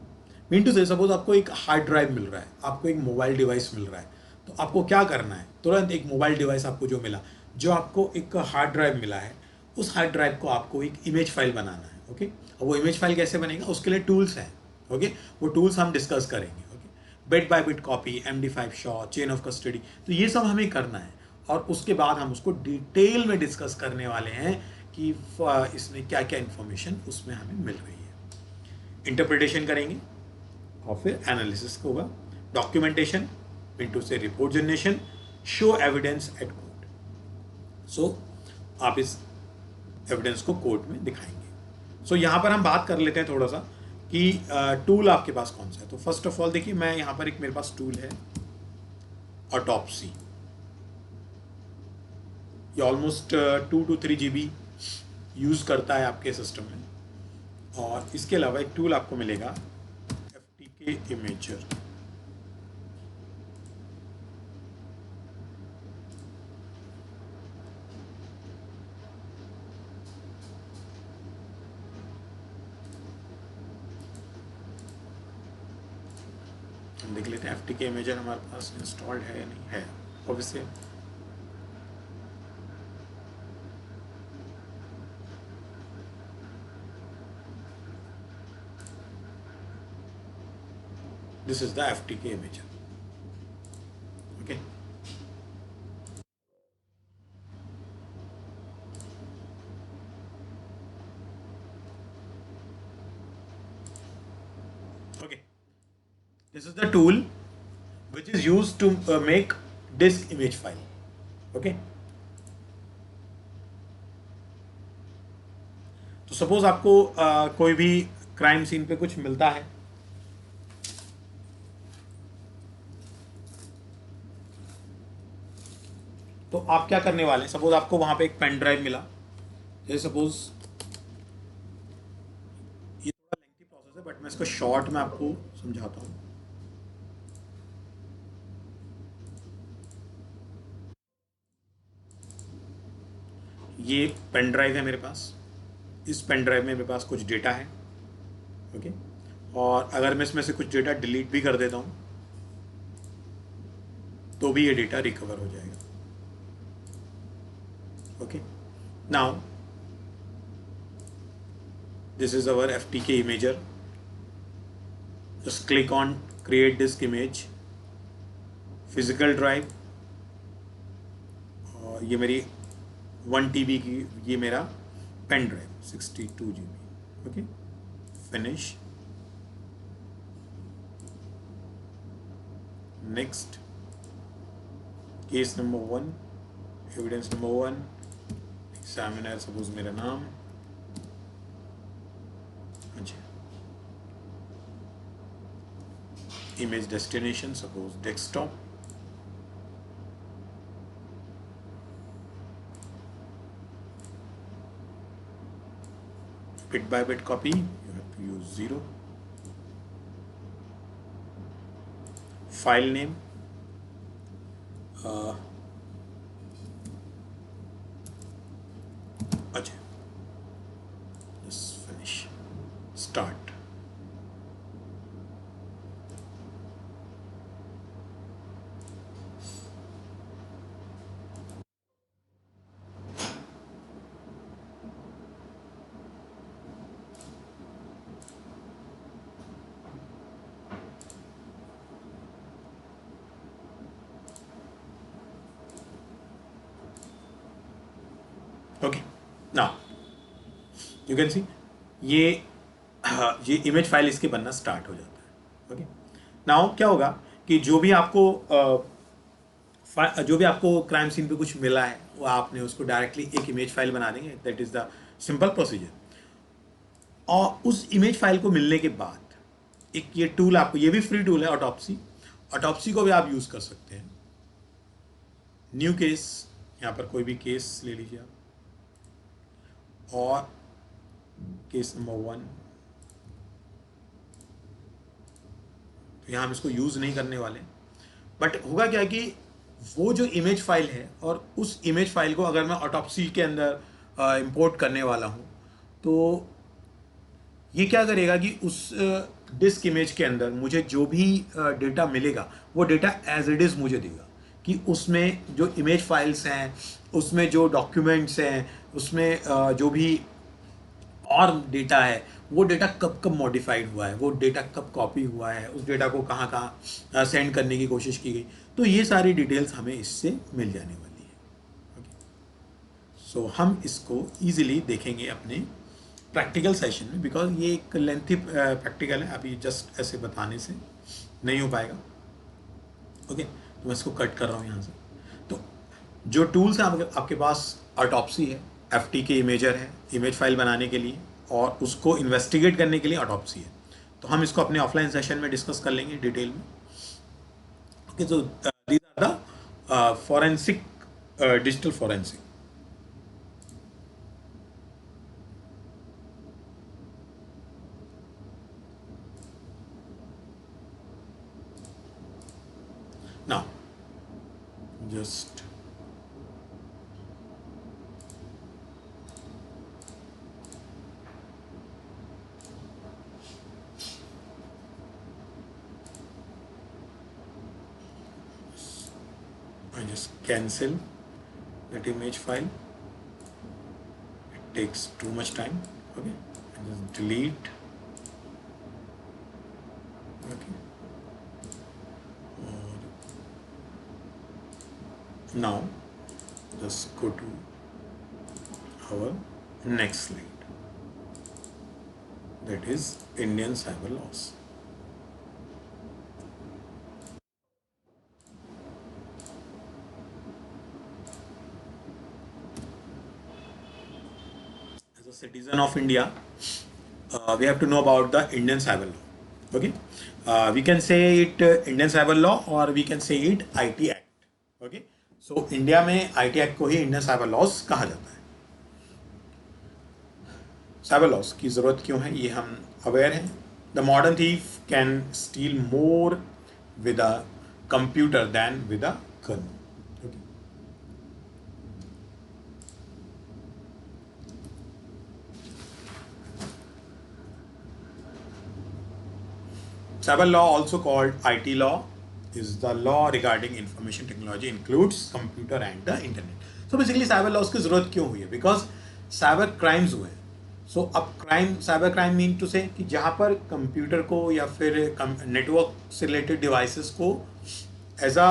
Mean to say suppose आपको एक हार्ड ड्राइव मिल रहा है, आपको एक मोबाइल डिवाइस मिल रहा है, तो आपको क्या करना है, तुरंत एक मोबाइल डिवाइस आपको जो मिला, जो आपको एक हार्ड ड्राइव मिला है, उस हार्ड ड्राइव को आपको एक इमेज फाइल बनाना है, ओके। और वो इमेज फाइल कैसे बनेगा, उसके लिए टूल्स हैं, ओके। वो टूल्स हम डिस्कस करेंगे, okay. Bit by bit copy, MD5 Shaw, chain of custody, तो ये सब हमें करना है। और उसके बाद हम उसको डिटेल में डिस्कस करने वाले हैं कि इसमें क्या क्या इन्फॉर्मेशन उसमें हमें मिल रही है। इंटरप्रिटेशन करेंगे और फिर एनालिसिस होगा, डॉक्यूमेंटेशन, इनटू से report generation, show evidence at court. So आप इस एविडेंस को कोर्ट में दिखाएंगे। सो यहाँ पर हम बात कर लेते हैं थोड़ा सा कि टूल आपके पास कौन सा है। तो फर्स्ट ऑफ ऑल देखिए, मैं यहाँ पर एक मेरे पास टूल है ऑटोप्सी। ये ऑलमोस्ट 2 to 3 GB यूज़ करता है आपके सिस्टम में। और इसके अलावा एक टूल आपको मिलेगा FTK इमेजर। हम देख लेते हैं FTK इमेजर हमारे पास इंस्टॉल्ड है या नहीं है। Obviously this is the FTK imager, okay. Okay, this is the tool which is used to make disk image file, okay. तो सपोज आपको कोई भी क्राइम सीन पे कुछ मिलता है, तो आप क्या करने वाले हैं। सपोज आपको वहां पे एक पेन ड्राइव मिला, जैसे सपोज ये थोड़ा लेंथी प्रोसेस है बट मैं इसको शॉर्ट में आपको समझाता हूँ। ये पेन ड्राइव है मेरे पास, इस पेन ड्राइव में मेरे पास कुछ डेटा है, ओके। और अगर मैं इसमें से कुछ डेटा डिलीट भी कर देता हूँ तो भी ये डेटा रिकवर हो जाएगा, okay. Now this is our FTK imager. Just click on create disk image, physical drive, और ये मेरी 1 TB की ये मेरा pen drive 62 GB, okay. Finish, next, case number 1, evidence number 1, examiner suppose मेरा नाम, अच्छा, image destination suppose desktop, bit by bit copy, you have to use 0, file name, अच्छा, just finish, start। Okay, now you can see ये image file इसके बनना start हो जाता है, ओके। नाउ क्या होगा कि जो भी आपको क्राइम सीन पे कुछ मिला है, वो आपने उसको डायरेक्टली एक इमेज फाइल बना देंगे, that is the simple procedure. और उस इमेज फाइल को मिलने के बाद एक ये टूल आपको, ये भी फ्री टूल है ऑटोप्सी, ऑटोप्सी को भी आप यूज कर सकते हैं। न्यू केस, यहाँ पर कोई भी केस ले लीजिए आप, और केस नंबर 1, तो यहाँ हम इसको यूज़ नहीं करने वाले। बट होगा क्या कि वो जो इमेज फाइल है और उस इमेज फाइल को अगर मैं ऑटोप्सी के अंदर इंपोर्ट करने वाला हूँ, तो ये क्या करेगा कि उस डिस्क इमेज के अंदर मुझे जो भी डेटा मिलेगा वो डेटा एज इट इज़ मुझे देगा, कि उसमें जो इमेज फाइल्स हैं, उसमें जो डॉक्यूमेंट्स हैं, उसमें जो भी और डेटा है, वो डेटा कब कब मॉडिफाइड हुआ है, वो डेटा कब कॉपी हुआ है, उस डेटा को कहाँ कहाँ सेंड करने की कोशिश की गई, तो ये सारी डिटेल्स हमें इससे मिल जाने वाली है। ओके, सो हम इसको इजीली देखेंगे अपने प्रैक्टिकल सेशन में, बिकॉज ये एक लेंथी प्रैक्टिकल है, अभी जस्ट ऐसे बताने से नहीं हो पाएगा। ओके, तो मैं इसको कट कर रहा हूँ यहाँ से। तो जो टूल्स हैं आपके पास, ऑटोप्सी है, FT के इमेजर है इमेज फाइल बनाने के लिए, और उसको इन्वेस्टिगेट करने के लिए ऑटोप्सी है। तो हम इसको अपने ऑफलाइन सेशन में डिस्कस कर लेंगे डिटेल में। ओके, तो these are the forensic, digital forensic. Now, just I just cancel that image file. It takes too much time. Okay, and just delete. Okay. Now, just go to our next slide. That is Indian cyber laws. As a citizen of India, we have to know about the Indian cyber law. Okay, we can say it Indian cyber law, or we can say it IT Act. Okay, so India में IT Act को ही Indian cyber loss कहा जाता है। Cyber loss की ज़रूरत क्यों है, ये हम अवेयर हैं। The modern thief can steal more with a computer than with a gun. Cyber law, also called IT law, is the law regarding information technology, includes computer and the internet. So basically cyber laws की ज़रूरत क्यों हुई है, because cyber crimes हुए हैं। So अब crime, cyber crime mean to say कि जहाँ पर कंप्यूटर को या फिर नेटवर्क से रिलेटेड डिवाइसेस को एज अ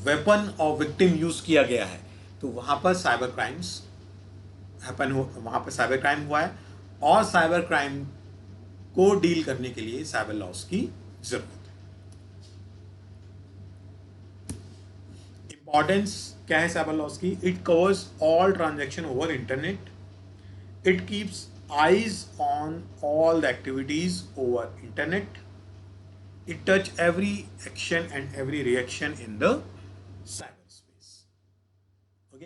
वेपन और विक्टिम यूज़ किया गया है, तो वहाँ पर साइबर क्राइम्स वहाँ पर साइबर क्राइम हुआ है, और साइबर क्राइम को डील करने के लिए साइबर लॉस की जरूरत है। इंपॉर्टेंस क्या है साइबर लॉस की? It covers all transaction over internet, it keeps eyes on all the activities over internet, it touch every action and every reaction in the cyber space. Okay,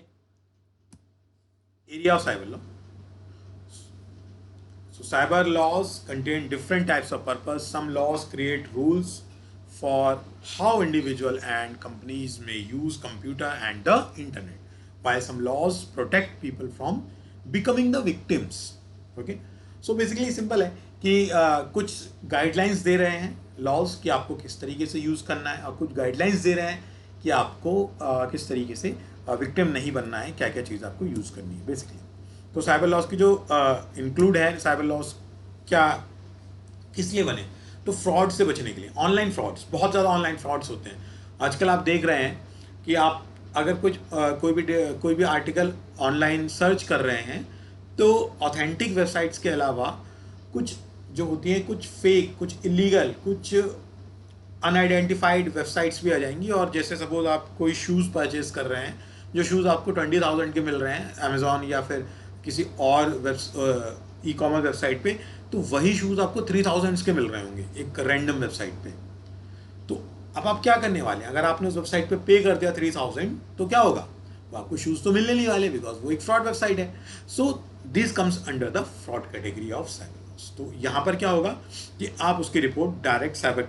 area of cyber law. So cyber laws contain different types of purpose. Some laws create rules for how individual and companies may use computer and the internet, while some laws protect people from becoming the victims. Okay, so basically simple है कि कुछ guidelines दे रहे हैं laws कि आपको किस तरीके से use करना है, और कुछ guidelines दे रहे हैं कि आपको किस तरीके से victim नहीं बनना है, क्या क्या चीज़ आपको use करनी है basically. तो साइबर लॉस की जो इंक्लूड है, साइबर लॉस क्या किस लिए बने? तो फ्रॉड से बचने के लिए। ऑनलाइन फ्रॉड्स, बहुत ज़्यादा ऑनलाइन फ्रॉड्स होते हैं आजकल। आप देख रहे हैं कि आप अगर कोई भी आर्टिकल ऑनलाइन सर्च कर रहे हैं, तो ऑथेंटिक वेबसाइट्स के अलावा कुछ जो होती हैं, कुछ फेक, कुछ इलीगल, कुछ अनआइडेंटिफाइड वेबसाइट्स भी आ जाएंगी। और जैसे सपोज आप कोई शूज़ परचेज कर रहे हैं, जो शूज़ आपको 20,000 के मिल रहे हैं अमेज़ॉन या फिर किसी और ई कॉमर्स वेबसाइट पे, तो वही शूज़ आपको 3,000 के मिल रहे होंगे एक रैंडम वेबसाइट पे। तो अब आप क्या करने वाले हैं? अगर आपने उस वेबसाइट पे कर दिया 3,000, तो क्या होगा? वो आपको शूज तो मिलने नहीं वाले, बिकॉज वो एक फ्रॉड वेबसाइट है. So this comes under the fraud category of cyber loss. तो यहाँ पर क्या होगा कि आप उसकी रिपोर्ट डायरेक्ट साइबर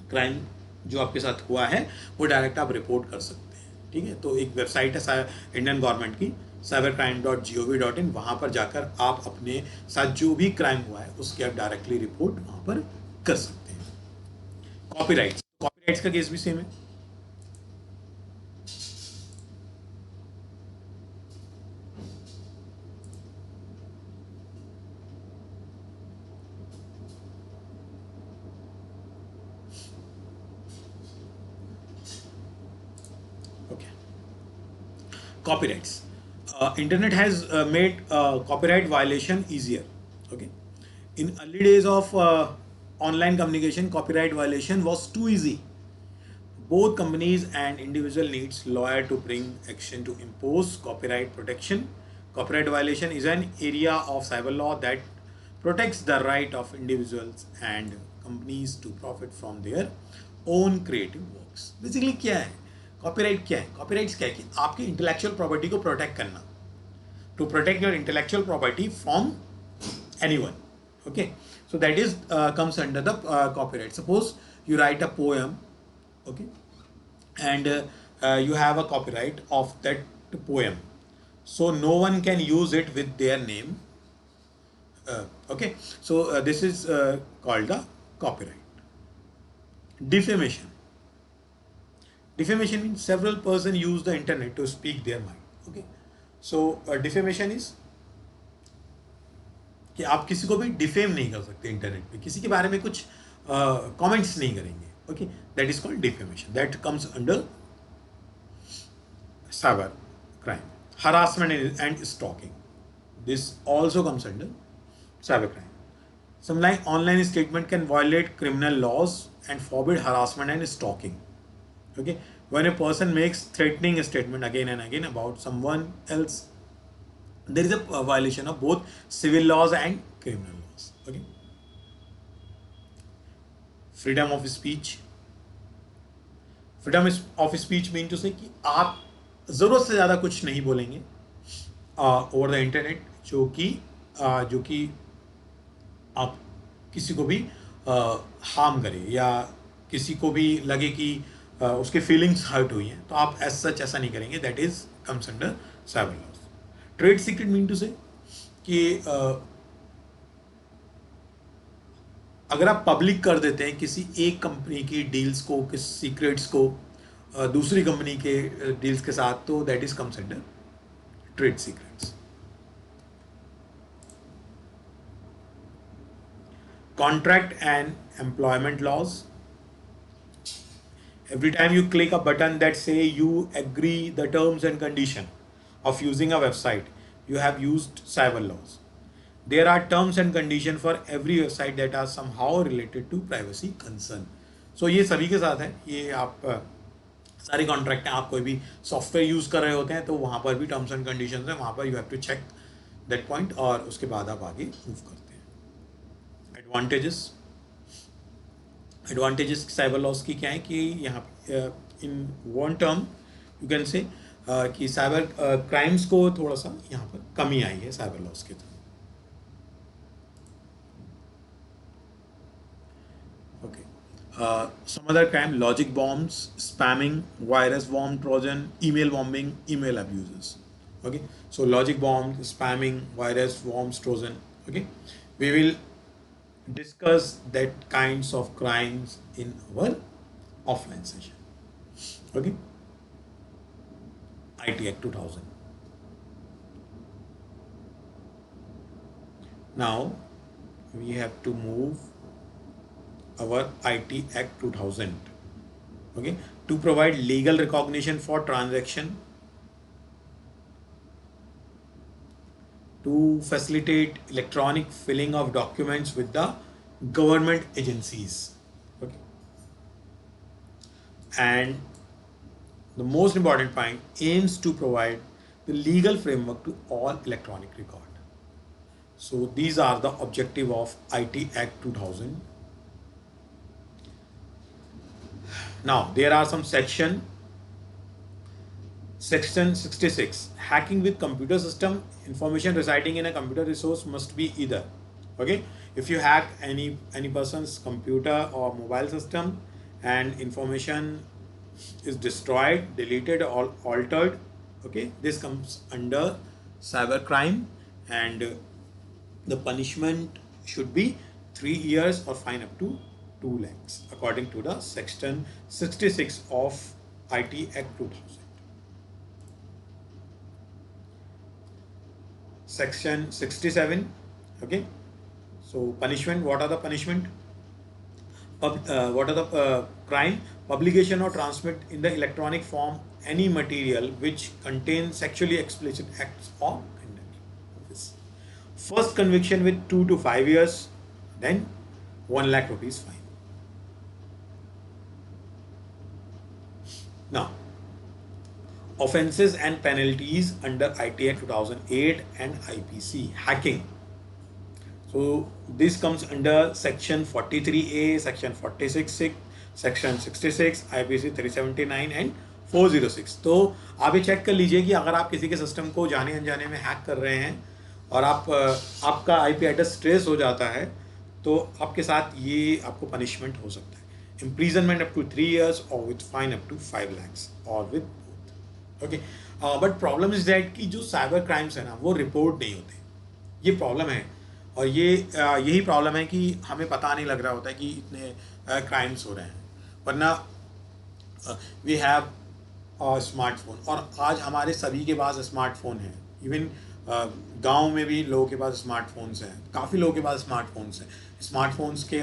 क्राइम जो आपके साथ हुआ है वो डायरेक्ट आप रिपोर्ट कर सकते हैं. ठीक है, तो एक वेबसाइट है इंडियन गवर्नमेंट की, cybercrime.gov.in. वहाँ पर जाकर आप अपने साथ जो भी क्राइम हुआ है उसकी आप डायरेक्टली रिपोर्ट वहाँ पर कर सकते हैं. कॉपीराइट्स का केस भी सेम है. Okay. Copyrights. Internet has made copyright violation easier. Okay. In early days of online communication, copyright violation was too easy. Both companies and individual needs lawyer to bring action to impose copyright protection. Copyright violation is an area of cyber law that protects the right of individuals and companies to profit from their own creative works. Basically क्या है copyright? क्या है copyrights? क्या है कि आपकी intellectual property को protect करना, to protect your intellectual property from anyone. Okay, so that is comes under the copyright. Suppose you write a poem, okay, and you have a copyright of that poem, so no one can use it with their name. Okay, so this is called the copyright. Defamation. Defamation means several person use the internet to speak their mind. Okay, so defamation is कि आप किसी को भी defame नहीं कर सकते internet पे, किसी के बारे में कुछ कमेंट्स नहीं करेंगे. Okay, that is called defamation. That comes under cyber crime. Harassment and stalking, this also comes under cyber crime. Some like online statement can violate criminal laws and forbid harassment and stalking. Okay, when a person makes threatening statement again and again about someone else, there is a violation of both civil laws and criminal laws. Okay, freedom of speech. Freedom of speech mean to say कि आप ज़रूरत से ज़्यादा कुछ नहीं बोलेंगे over the internet जो कि आप किसी को भी हार्म करे या किसी को भी लगे कि उसके फीलिंग्स हर्ट हुई हैं, तो आप एज सच ऐसा नहीं करेंगे. That is comes under cyber laws. Trade secret mean to say कि अगर आप पब्लिक कर देते हैं किसी एक कंपनी की डील्स को, किस सीक्रेट्स को दूसरी कंपनी के डील्स के साथ, तो that is comes under trade secrets. Contract and employment laws. Every time you click a button that say you agree the terms and condition of using a website, you have used cyber laws. There are terms and condition for every website that are somehow related to privacy concern. So ये सभी के साथ है. ये आप सारे contract हैं. आप कोई भी सॉफ्टवेयर यूज़ कर रहे होते हैं तो वहाँ पर भी टर्म्स एंड कंडीशंस हैं. वहाँ पर you have to check that point और उसके बाद आप आगे मूव करते हैं. एडवांटेजेस साइबर लॉस की क्या है कि यहाँ in one term you can से कि साइबर क्राइम्स को थोड़ा सा यहाँ पर कमी आई है साइबर लॉस के through. Okay, some other crime, logic bombs, spamming, virus bomb, trojan, email bombing, email abuses. Okay, so logic bomb, spamming, virus bombs, trojan. Okay, we will discuss that kinds of crimes in our offline session. Okay, IT Act 2000. Now we have to move our IT Act 2000. Okay, to provide legal recognition for transaction, to facilitate electronic filling of documents with the government agencies. Okay, and the most important point, aims to provide the legal framework to all electronic record. So these are the objective of IT Act 2000. Now there are some Section 66, hacking with computer system. Information residing in a computer resource must be either, okay, if you hack any person's computer or mobile system and information is destroyed, deleted, or altered, okay, this comes under cyber crime, and the punishment should be 3 years or fine up to 2 lakhs according to the section 66 of IT Act 2000. Section 67, okay, so punishment, what are the punishment? What are the crime? Publication or transmit in the electronic form any material which contains sexually explicit acts or conduct. This first conviction with 2 to 5 years, then 1 lakh rupees fine. Now, offenses and penalties under IT Act 2008 and IPC hacking. So this comes under section 43A, section 46, section 66, IPC 379 and 406. तो आप ये check कर लीजिए कि अगर आप किसी के सिस्टम को जाने अनजाने में हैक कर रहे हैं और आपका आईपी एड्रेस ट्रेस हो जाता है तो आपके साथ ये आपको पनिशमेंट हो सकता है, imprisonment up to 3 years or with fine up to 5 lakhs or with both. Okay, but problem is that कि जो साइबर क्राइम्स है ना वो रिपोर्ट नहीं होते, ये प्रॉब्लम है। और यही प्रॉब्लम है कि हमें पता नहीं लग रहा होता है कि इतने क्राइम्स हो रहे हैं, वरना वी हैव स्मार्टफोन और आज हमारे सभी के पास स्मार्टफोन है। इवन गांव में भी लोगों के पास स्मार्टफोन्स हैं, काफ़ी लोगों के पास स्मार्टफोन्स हैं। स्मार्टफोन्स के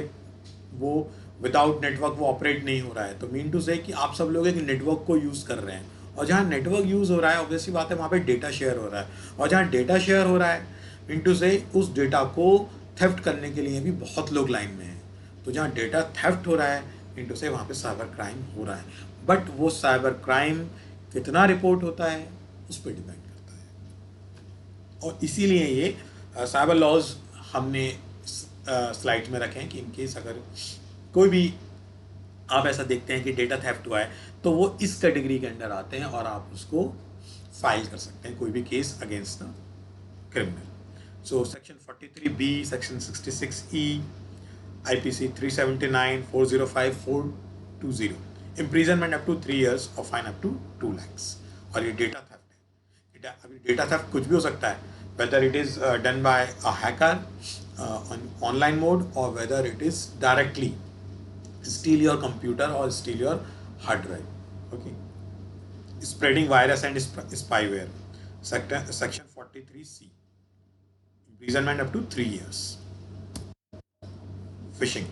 वो विदाउट नेटवर्क वो ऑपरेट नहीं हो रहा है, तो मीन टू से कि आप सब लोग एक नेटवर्क को यूज़ कर रहे हैं, और जहाँ नेटवर्क यूज़ हो रहा है ऑब्वियसली बात है वहाँ पे डेटा शेयर हो रहा है, और जहाँ डेटा शेयर हो रहा है मीन टू से उस डेटा को थेफ्ट करने के लिए भी बहुत लोग लाइन में हैं। तो जहाँ डेटा थेफ्ट हो रहा है मीन टू से वहाँ पे साइबर क्राइम हो रहा है, बट वो साइबर क्राइम कितना रिपोर्ट होता है उस पर डिपेंड करता है। और इसीलिए ये साइबर लॉज हमने स्लाइड में रखे हैं कि इनकेस अगर कोई भी आप ऐसा देखते हैं कि डेटा थेफ्ट हुआ है तो वो इस कैटेगरी के अंडर आते हैं और आप उसको फाइल कर सकते हैं कोई भी case against the criminal. So section 43B, section 66E, IPC 379, 405, 420, imprisonment up to 3 years or fine up to 2 lakhs. और ये डेटा थेफ्ट है। अभी डेटा थेफ्ट कुछ भी हो सकता है, whether it is done by a hacker on online mode or whether it is directly steal your computer or steal your hard drive. Okay, spreading virus and spyware. Section 43C. Imprisonment up to 3 years. Phishing.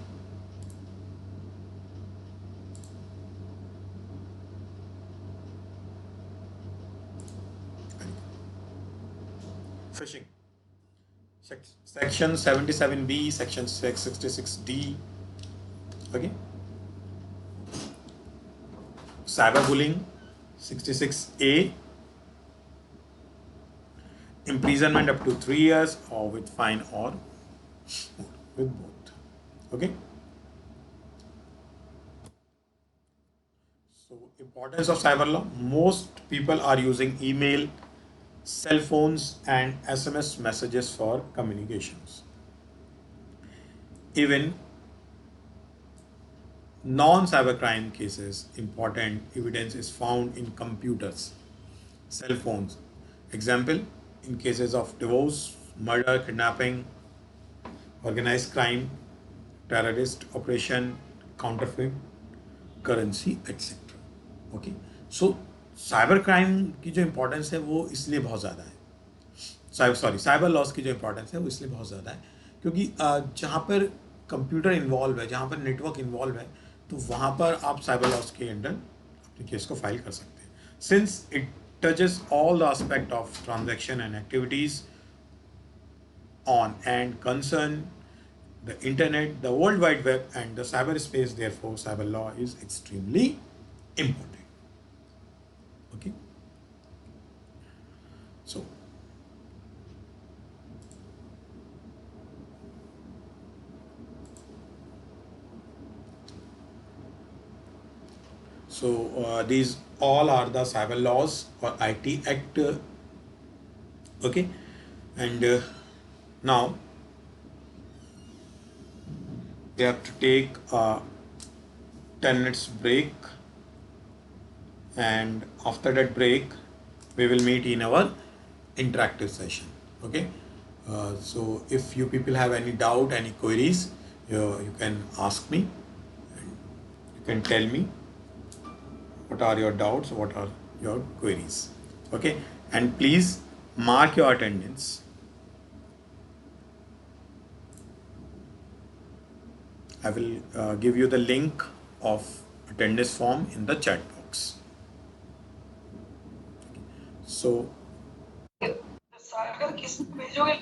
Phishing. Section 77B, section 66D. Okay. Cyberbullying. 66A. Imprisonment up to 3 years or with fine or with both. Okay. So importance of cyber law. Most people are using email, cell phones and SMS messages for communications. Even non-cybercrime cases, important evidence is found in computers, cell phones. Example, in cases of divorce, murder, kidnapping, organized crime, terrorist operation, counterfeit currency, etc. Okay, so cyber crime की जो importance है वो इसलिए बहुत ज़्यादा है, cyber loss की जो इम्पोर्टेंस है वो इसलिए बहुत ज़्यादा है क्योंकि जहाँ पर कंप्यूटर इन्वॉल्व है, जहाँ पर नेटवर्क इन्वॉल्व है, तो वहाँ पर आप साइबर लॉस के अंडर अपने केस को फाइल कर सकते हैं, since it touches all the aspect of transaction and activities on and concern the internet, the world wide web and the cyberspace. Therefore cyber law is extremely important. Okay, So these all are the cyber laws or IT Act. Okay, and now we have to take a 10 minutes break, and after that break we will meet in our interactive session. Okay, so if you people have any doubt, any queries, you can ask me, and you can tell me what are your doubts, what are your queries. Okay, and please mark your attendance. I will give you the link of attendance form in the chat box. So सागर किस भेजोगे?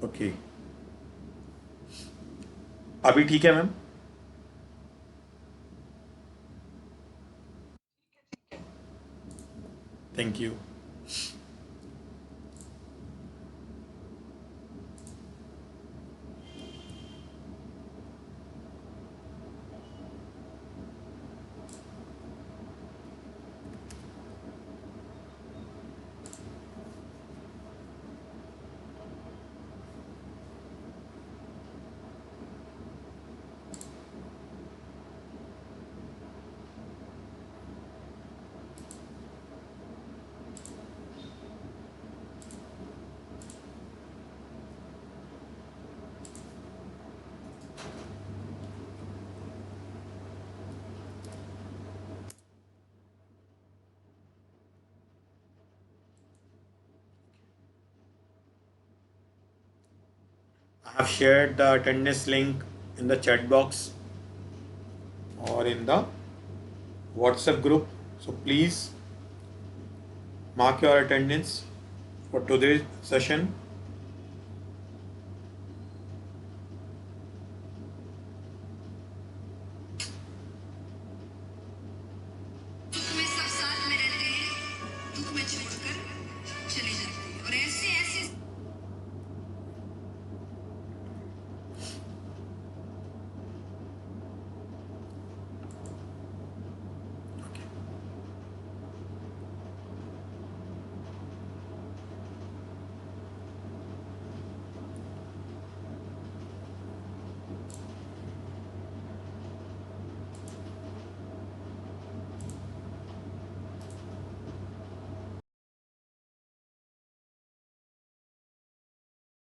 Okay, अभी ठीक है ma'am? Thank you. I have shared the attendance link in the chat box or in the WhatsApp group. So please mark your attendance for today's session.